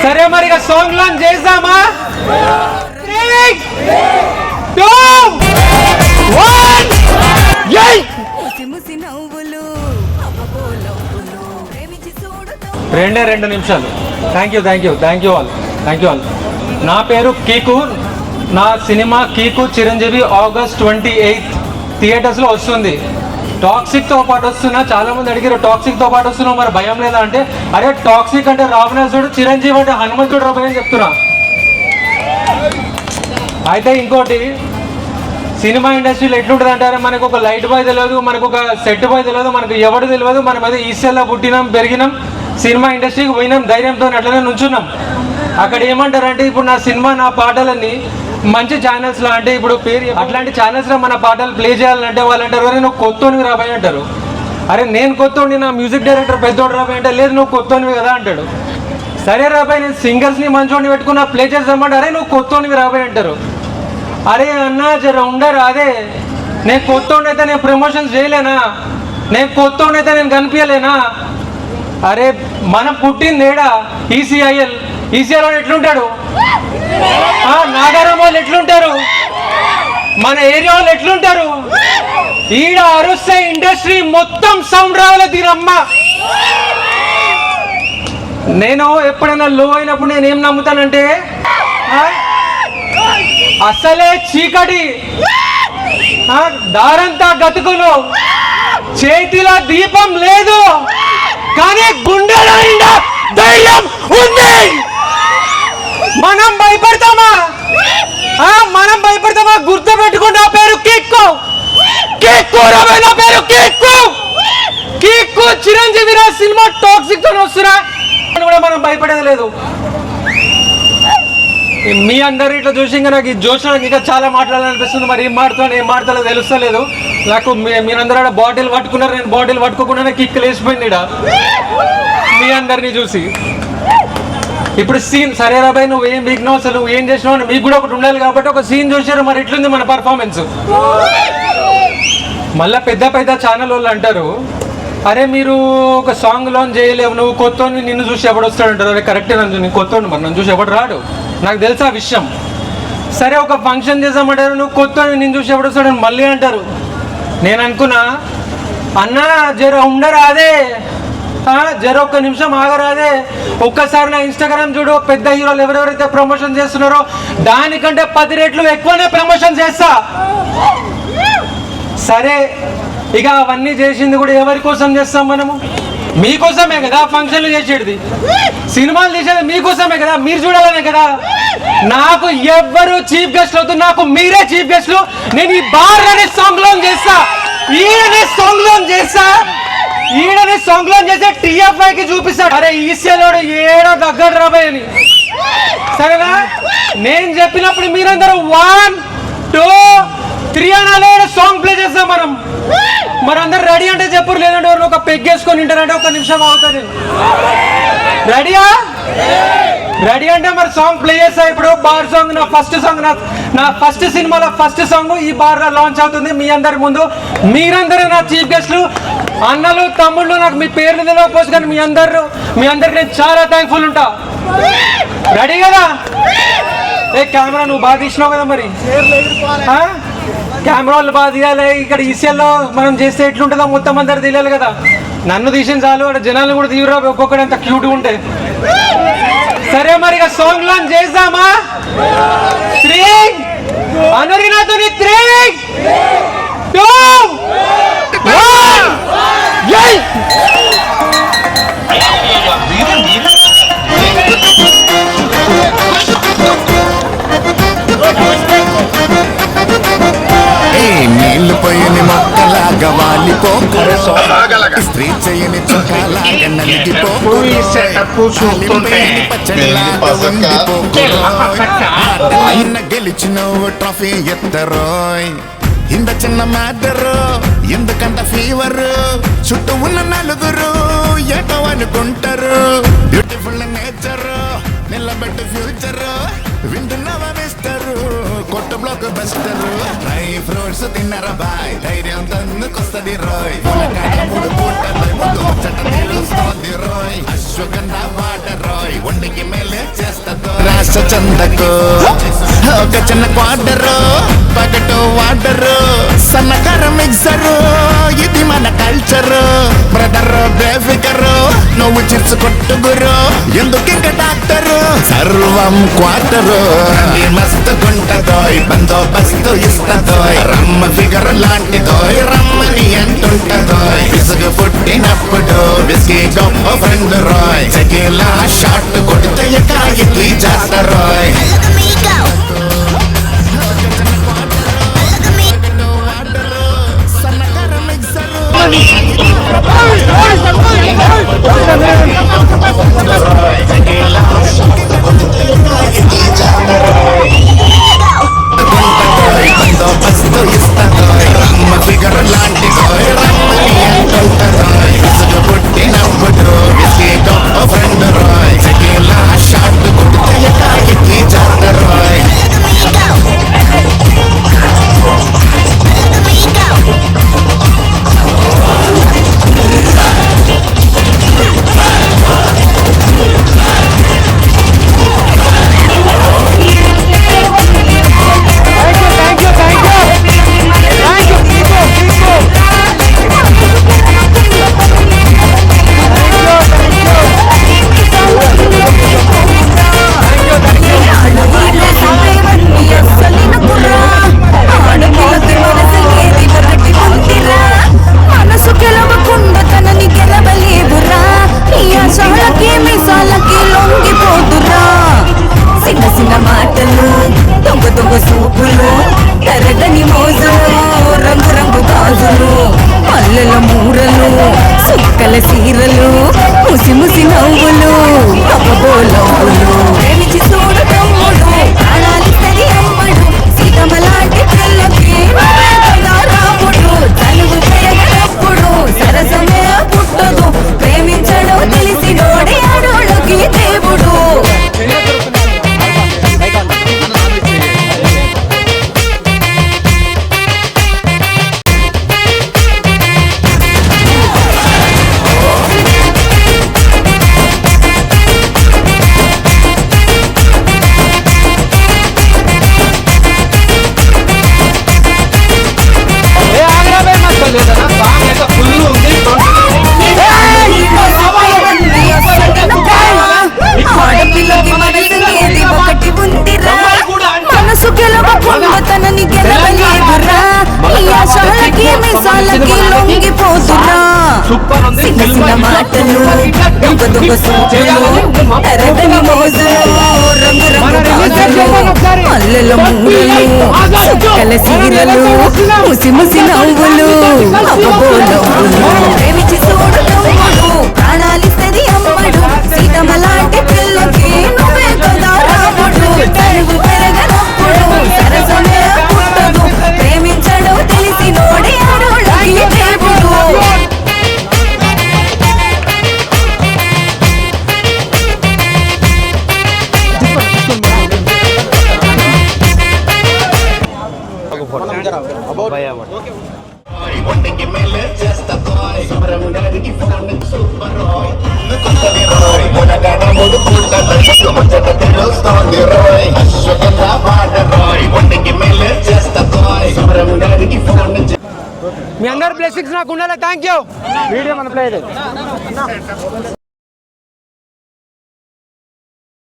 సరే మరి ఇక సాంగ్ లాంచ్ చేద్దామా? 3, 2, 1 2 నిమిషాలు. Thank you all. నా పేరు కీకు. నా సినిమా కీకు చిరంజీవి August 28 థియేటర్స్లో వస్తుంది. టాక్సిక్తో పాటు వస్తున్నా. చాలా మంది అడిగారు టాక్సిక్తో పాటు వస్తున్నావు మరి భయం లేదా అంటే, అరే టాక్సిక్ అంటే రావణాసుడు, చిరంజీవి అంటే హనుమంతుడు రాబోయే అని చెప్తున్నా. అయితే ఇంకోటి, సినిమా ఇండస్ట్రీలో ఎట్లుంటుంది అంటారా, మనకు ఒక లైట్ బాయ్ తెలియదు, మనకు ఒక సెట్ బాయ్ తెలియదు, మనకు ఎవడు తెలియదు. మనం అయితే ఈసెల్లో పుట్టినాం, పెరిగినాం, సినిమా ఇండస్ట్రీకి పోయినాం, ధైర్యంతో అట్లనే నుంచున్నాం. అక్కడ ఏమంటారంటే, ఇప్పుడు నా సినిమా నా పాటలన్నీ మంచి ఛానల్స్లో, అంటే ఇప్పుడు పేరు అట్లాంటి ఛానల్స్లో మన పాటలు ప్లే చేయాలంటే వాళ్ళు అంటారు, అరే నువ్వు కొత్తోనివి రాబాయి అంటారు. అరే నేను కొత్తోని, నా మ్యూజిక్ డైరెక్టర్ పెద్దోడు రాబాయి అంటే, లేదు నువ్వు కొత్తోనివి కదా అంటాడు. సరే రాబాయి, నేను సింగర్స్ని మంచోడిని పెట్టుకున్నా ప్లే చేద్దామంటే, అరే నువ్వు కొత్తోనివి రాబాయి అంటారు. అరే అన్న జర ఉండరు, అదే నేను కొత్తోడిని అయితే నేను ప్రమోషన్స్ చేయలేనా, నేను కొత్తోడిని అయితే నేను కనిపించలేనా? అరే మనం పుట్టింది ఏడా ఈసీఐఎల్ వాడు ఎట్లుంటాడు, నాగారం వాళ్ళు ఎట్లుంటారు, మన ఏరియా వాళ్ళు ఎట్లుంటారు, ఈడ అరుస్తే ఇండస్ట్రీ మొత్తం సౌండ్ రావాలి దీనమ్మ. నేను ఎప్పుడైనా లో అయినప్పుడు నేను ఏం నమ్ముతానంటే, అసలే చీకటి, దారంతా గతుకులు, చేతిలో దీపం లేదు, కానీ గుండెలో నిండా ధైర్యం ఉంది. మనం భయపడతామా? గుర్తు పెట్టుకుంటే ఆ పేరు కిక్కు. నా పేరు కిక్కు. చిరంజీవి రా సినిమా టాక్సిక్ తో వస్తున్నా కూడా మనం భయపడేది లేదు. మీ అందరు ఇట్లా చూసి ఇంకా నాకు ఈ జోష్ ఇంకా చాలా మాట్లాడాలనిపిస్తుంది. మరి ఏం మాట్లాడో తెలుస్తలేదు నాకు. మీరందరూ బాటిల్ పట్టుకున్నారు, నేను బాటిల్ పట్టుకోకుండా కిక్ లేచిపోయింది ఇడ మీ అందరినీ చూసి. ఇప్పుడు సీన్, సరే రాబాయ్ నువ్వు ఏం బిగినావు, అసలు నువ్వు ఏం చేసినావు అని మీకు కూడా ఒకటి ఉండాలి కాబట్టి ఒక సీన్ చూసారు. మరి ఎట్లుంది మన పర్ఫార్మెన్స్? మళ్ళీ పెద్ద ఛానల్ వాళ్ళు అంటారు, అరే మీరు ఒక సాంగ్ లాంచ్ చేయలేవు, నువ్వు కొత్తోని నిన్ను చూసి ఎవడు వస్తాడు అంటారు. అరే కరెక్టే, నేను కొత్తోడు, మరి నన్ను చూసి ఎవడు రాడు, నాకు తెలుసు ఆ విషయం. సరే ఒక ఫంక్షన్ చేసామంటారు, నువ్వు కొత్తోని నిన్ను చూసి ఎవడు వస్తాడు అని మళ్ళీ అంటారు. నేను అనుకున్నా, అన్న జర ఉండరాదే, జర ఒక్క నిమిషం ఆగరాదే, ఒక్కసారి నా ఇన్స్టాగ్రామ్ చూడు, పెద్ద హీరోలు ఎవరెవరైతే ప్రమోషన్ చేస్తున్నారో దానికంటే 10 రెట్లు ఎక్కువనే ప్రమోషన్ చేస్తా. సరే ఇక అవన్నీ చేసింది కూడా ఎవరి కోసం చేస్తాం మనము? మీకోసమే కదా ఫంక్షన్లు చేసేది, సినిమాలు తీసేది మీకోసమే కదా, మీరు చూడాలనే కదా. నాకు ఎవ్వరు చీఫ్ గెస్ట్ అవుతుంది, నాకు మీరే చీఫ్ గెస్ట్లు. నేను ఈ బార్ అనే సాంగ్ లాంచ్ చేస్తా, ఈడనే సాంగ్ లాంచ్ చేస్తే TFIకి చూపిస్తాడు, అరే ఈసీలోడు ఏడో దగ్గర రాబాయ్ అని. సరేనా? నేను చెప్పినప్పుడు మీరందరూ 1, 2, 3 అనాలి, సాంగ్ ప్లే చేస్తాం మనం. మరి అందరు రెడీ అంటే చెప్పరు, లేదంటే ఒక పెగ్గేసుకొని వింటారంటే ఒక నిమిషం అవుతుంది. రెడీ అంటే మరి సాంగ్ ప్లే చేస్తా. ఇప్పుడు బార్ సాంగ్, నా ఫస్ట్ సినిమాలో ఫస్ట్ సాంగ్ ఈ బార్ లో లాంచ్ అవుతుంది మీ అందరి ముందు. మీరందరూ నా చీఫ్ గెస్ట్లు, అన్నలు తమ్ముళ్ళు. నాకు మీ పేర్లు తెలియకపోవచ్చు కానీ మీ అందరికి నేను చాలా థ్యాంక్ఫుల్ ఉంటా. రెడీ కదా? ఏ కెమెరా నువ్వు బాగా తీసినావు కదా, మరి కెమెరా వాళ్ళు బాగా తీయాలి. ఇక్కడ ఈసీఎల్లో మనం చేస్తే ఎట్లుంటుందో మొత్తం అందరు తెలియాలి కదా. నన్ను తీసిన చాలు, అక్కడ జనాలు కూడా తీవ్ర ఒక్కొక్కటి అంత క్యూట్గా ఉంటాయి. సరే మరి ఇక సాంగ్ లాంచ్ చేద్దామా? 3 అందరికి నాతో 3, 2, 1 నీళ్లు పోయని మొక్కలాగా వాలిపోకరు, స్త్రీ చేయని చుక్కలాగా నలిగిపోకరు, ఆయన గెలిచిన ట్రోఫీ ఎత్తరోయ్. ఇంత చిన్న మ్యాటరు ఎందుకంత ఫీవర్, చుట్టూ ఉన్న నలుగురు ఏటో అనుకుంటారు. బ్యూటిఫుల్ నేచర్ నిలబెట్టు ఫ్యూచర్ వింటున్నావా మిస్టరు కొట్టు బ్లాక్ బస్టరు డ్రై ఫ్రూట్స్ తిన్నరా బాయ్ ధైర్యం తందుకొస్తది రోయ్ మూడు పూటలు ముందు చట్ట తెలుస్తోంది రోయ్ అశ్వగంధ వాటర్ రోయ్ ఒంటికి మేలే చేస్తదో రాష్ట్ర చందకు ఒక చిన్న క్వార్టరు పగటు వాటరు సన్నకార మిక్సరు ఇది మన కల్చరు బ్రదర్ బేఫికరు నువ్వు చిర్చు కొట్టుగురు ఎందుకింక డాక్టరు సర్వం క్వార్టరు మస్తు గుంటదోయ్ బందోబస్తు ఇస్తదోయ్ రమ్మ ఫిగర్ లాంటిదోయ్ రమ్మని అంటుంటదోయ్ విసుగు పుట్టినప్పుడు విసిగి గొప్ప ఫ్రెండ్ రోయ్ చెకిలా షాట్ కొడితే ఎకాయికి చేస్తారోయ్ బందోబస్తు ఇస్తదోయ్ రమ్మ ఫిగర్ లాంటిదోయ్ రమ్మని అంటుంటదోయ్ విసుగు పుట్టినప్పుడు విసిగి గొప్ప ఫ్రెండ్ రోయ్ చెకిలా షాట్ కొడితే ఎకాయికి చేస్తారోయ్ సీరలు ముసి ముసి నవ్వులు అబ్బోలవ్వులు ప్రేమించి చూడు తమ్ముడు ప్రాణాలిస్తది అమ్మడు సీతమ్మలాంటి పిల్లకి రాముడు తనువు పెరగనప్పుడు సరసమే పుట్టదు ప్రేమించడం తెలిసి నోడే ఆడోళ్ళకి దేవుడు మనసు గెలవకుండా తనని గెలవలేదురా ఈ ఆశలకి మిసాలకి లొంగిపోతున్నా చిన్న చిన్న మాటలు దొంగ దొంగ సూపులు ఎర్రని మోజులు రంగు రంగు గాజులు మల్లెల మూరలు చుక్కల సీరలు ముసి ముసి నవ్వులు అబ్బోలవ్వులు ప్రేమించి చూడు తమ్ముడు ప్రాణాలిస్తది అమ్మడు సీతమ్మలాంటి పిల్లకి నువ్వే కదా రాముడు తరువు పెరగనప్పుడు సరసమే పుట్టదు ప్రేమించడం తెలిసి నోడే ఆడోళ్ళకి దేవుడు ఒంటికి మేలే చేస్తదోయ్ సమరం గారికి ఫోన్ సూపర్ రోయ్ కొత్తది రోయ్ మొదగడ మూడు పూటలు ముచ్చట తెలుస్తోంది రోయ్ అశ్వగంధ వాటర్ రోయ్ ఒంటికి మేలే చేస్తదోయ్ సమరం గారికి ఫోన్ మీ అందరు బ్లెస్సింగ్స్ నాకు ఉండాలి. Thank you. వీడియో మన ప్లే